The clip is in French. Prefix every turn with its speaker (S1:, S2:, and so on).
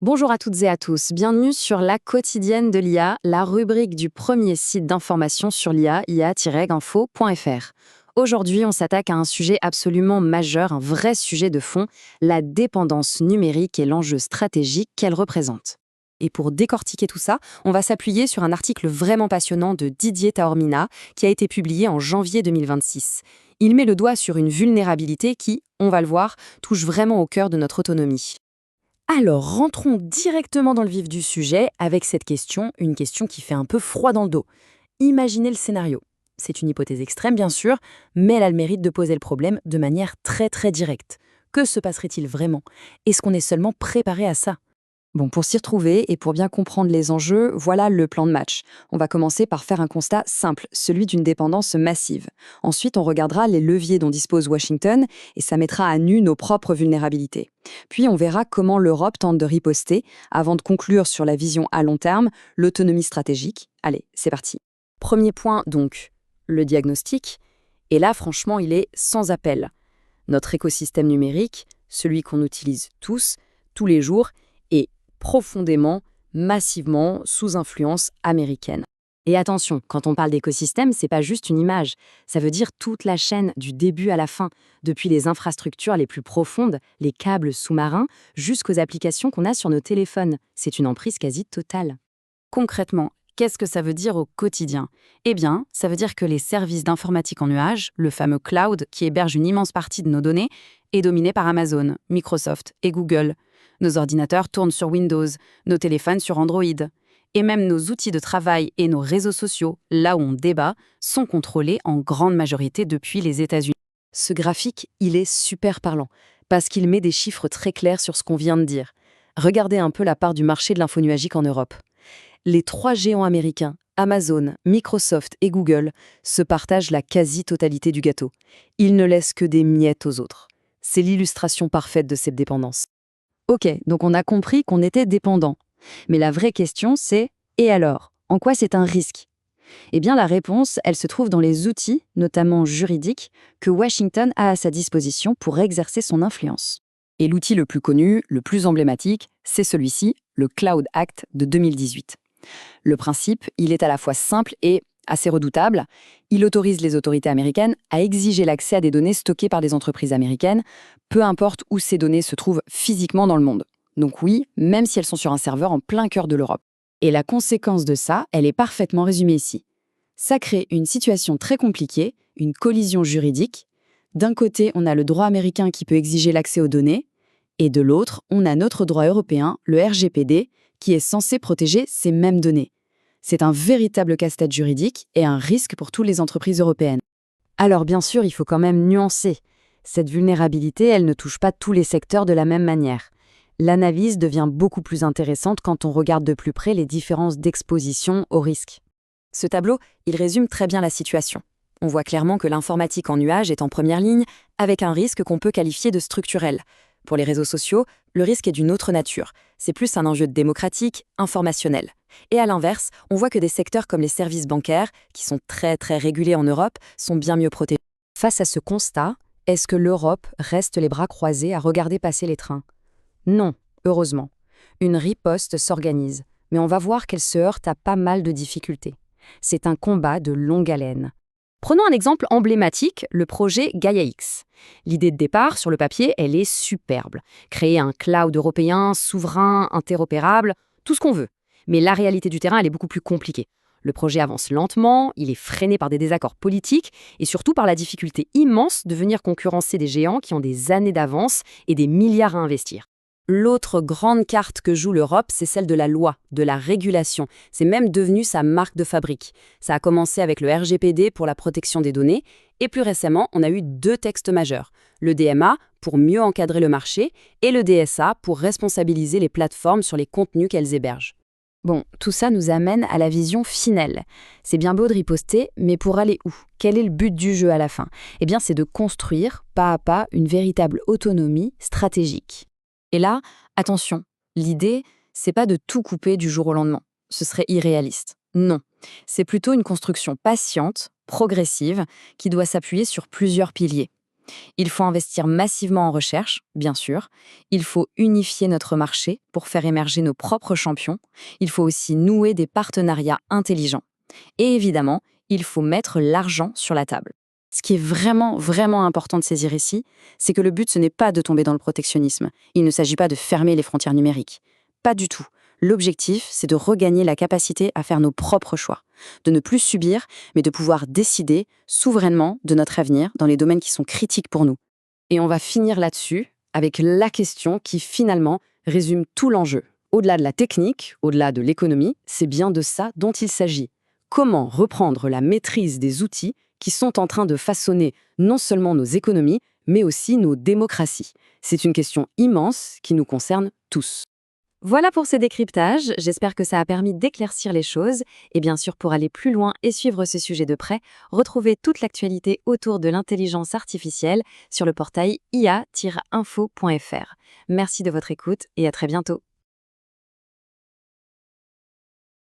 S1: Bonjour à toutes et à tous, bienvenue sur La Quotidienne de l'IA, la rubrique du premier site d'information sur l'IA, ia-info.fr. Aujourd'hui, on s'attaque à un sujet absolument majeur, un vrai sujet de fond, la dépendance numérique et l'enjeu stratégique qu'elle représente. Et pour décortiquer tout ça, on va s'appuyer sur un article vraiment passionnant de Didier Taormina qui a été publié en janvier 2026. Il met le doigt sur une vulnérabilité qui, on va le voir, touche vraiment au cœur de notre autonomie. Alors, rentrons directement dans le vif du sujet avec cette question, une question qui fait un peu froid dans le dos. Imaginez le scénario. C'est une hypothèse extrême, bien sûr, mais elle a le mérite de poser le problème de manière très directe. Que se passerait-il vraiment? Est-ce qu'on est seulement préparé à ça? Bon, pour s'y retrouver et pour bien comprendre les enjeux, voilà le plan de match. On va commencer par faire un constat simple, celui d'une dépendance massive. Ensuite, on regardera les leviers dont dispose Washington et ça mettra à nu nos propres vulnérabilités. Puis, on verra comment l'Europe tente de riposter avant de conclure sur la vision à long terme, l'autonomie stratégique. Allez, c'est parti. Premier point, donc, le diagnostic. Et là, franchement, il est sans appel. Notre écosystème numérique, celui qu'on utilise tous les jours, est profondément, massivement sous influence américaine. Et attention, quand on parle d'écosystème, c'est pas juste une image. Ça veut dire toute la chaîne, du début à la fin, depuis les infrastructures les plus profondes, les câbles sous-marins, jusqu'aux applications qu'on a sur nos téléphones. C'est une emprise quasi totale. Concrètement, qu'est-ce que ça veut dire au quotidien? Eh bien, ça veut dire que les services d'informatique en nuage, le fameux cloud qui héberge une immense partie de nos données, est dominé par Amazon, Microsoft et Google. Nos ordinateurs tournent sur Windows, nos téléphones sur Android. Et même nos outils de travail et nos réseaux sociaux, là où on débat, sont contrôlés en grande majorité depuis les États-Unis. Ce graphique, il est super parlant, parce qu'il met des chiffres très clairs sur ce qu'on vient de dire. Regardez un peu la part du marché de l'infonuagique en Europe. Les trois géants américains, Amazon, Microsoft et Google, se partagent la quasi-totalité du gâteau. Ils ne laissent que des miettes aux autres. C'est l'illustration parfaite de cette dépendance. Ok, donc on a compris qu'on était dépendant. Mais la vraie question, c'est « et alors? En quoi c'est un risque ?» Eh bien, la réponse, elle se trouve dans les outils, notamment juridiques, que Washington a à sa disposition pour exercer son influence. Et l'outil le plus connu, le plus emblématique, c'est celui-ci, le Cloud Act de 2018. Le principe, il est à la fois simple et assez redoutable. Il autorise les autorités américaines à exiger l'accès à des données stockées par des entreprises américaines, peu importe où ces données se trouvent physiquement dans le monde. Donc oui, même si elles sont sur un serveur en plein cœur de l'Europe. Et la conséquence de ça, elle est parfaitement résumée ici. Ça crée une situation très compliquée, une collision juridique. D'un côté, on a le droit américain qui peut exiger l'accès aux données, et de l'autre, on a notre droit européen, le RGPD, qui est censé protéger ces mêmes données. C'est un véritable casse-tête juridique et un risque pour toutes les entreprises européennes. Alors bien sûr, il faut quand même nuancer. Cette vulnérabilité, elle ne touche pas tous les secteurs de la même manière. L'analyse devient beaucoup plus intéressante quand on regarde de plus près les différences d'exposition au risque. Ce tableau, il résume très bien la situation. On voit clairement que l'informatique en nuage est en première ligne, avec un risque qu'on peut qualifier de structurel. Pour les réseaux sociaux, le risque est d'une autre nature. C'est plus un enjeu démocratique, informationnel. Et à l'inverse, on voit que des secteurs comme les services bancaires, qui sont très régulés en Europe, sont bien mieux protégés. Face à ce constat, est-ce que l'Europe reste les bras croisés à regarder passer les trains? Non, heureusement. Une riposte s'organise, mais on va voir qu'elle se heurte à pas mal de difficultés. C'est un combat de longue haleine. Prenons un exemple emblématique, le projet Gaia-X. L'idée de départ, sur le papier, elle est superbe. Créer un cloud européen, souverain, interopérable, tout ce qu'on veut. Mais la réalité du terrain, elle est beaucoup plus compliquée. Le projet avance lentement, il est freiné par des désaccords politiques et surtout par la difficulté immense de venir concurrencer des géants qui ont des années d'avance et des milliards à investir. L'autre grande carte que joue l'Europe, c'est celle de la loi, de la régulation. C'est même devenu sa marque de fabrique. Ça a commencé avec le RGPD pour la protection des données, et plus récemment, on a eu deux textes majeurs. Le DMA pour mieux encadrer le marché, et le DSA pour responsabiliser les plateformes sur les contenus qu'elles hébergent. Bon, tout ça nous amène à la vision finale. C'est bien beau de riposter, mais pour aller où? Quel est le but du jeu à la fin? Eh bien, c'est de construire, pas à pas, une véritable autonomie stratégique. Et là, attention, l'idée, c'est pas de tout couper du jour au lendemain. Ce serait irréaliste. Non, c'est plutôt une construction patiente, progressive, qui doit s'appuyer sur plusieurs piliers. Il faut investir massivement en recherche, bien sûr. Il faut unifier notre marché pour faire émerger nos propres champions. Il faut aussi nouer des partenariats intelligents. Et évidemment, il faut mettre l'argent sur la table. Ce qui est vraiment, vraiment important de saisir ici, c'est que le but, ce n'est pas de tomber dans le protectionnisme. Il ne s'agit pas de fermer les frontières numériques. Pas du tout. L'objectif, c'est de regagner la capacité à faire nos propres choix, de ne plus subir, mais de pouvoir décider souverainement de notre avenir dans les domaines qui sont critiques pour nous. Et on va finir là-dessus avec la question qui finalement résume tout l'enjeu. Au-delà de la technique, au-delà de l'économie, c'est bien de ça dont il s'agit. Comment reprendre la maîtrise des outils qui sont en train de façonner non seulement nos économies, mais aussi nos démocraties? C'est une question immense qui nous concerne tous. Voilà pour ce décryptage, j'espère que ça a permis d'éclaircir les choses. Et bien sûr, pour aller plus loin et suivre ce sujet de près, retrouvez toute l'actualité autour de l'intelligence artificielle sur le portail ia-info.fr. Merci de votre écoute et à très bientôt.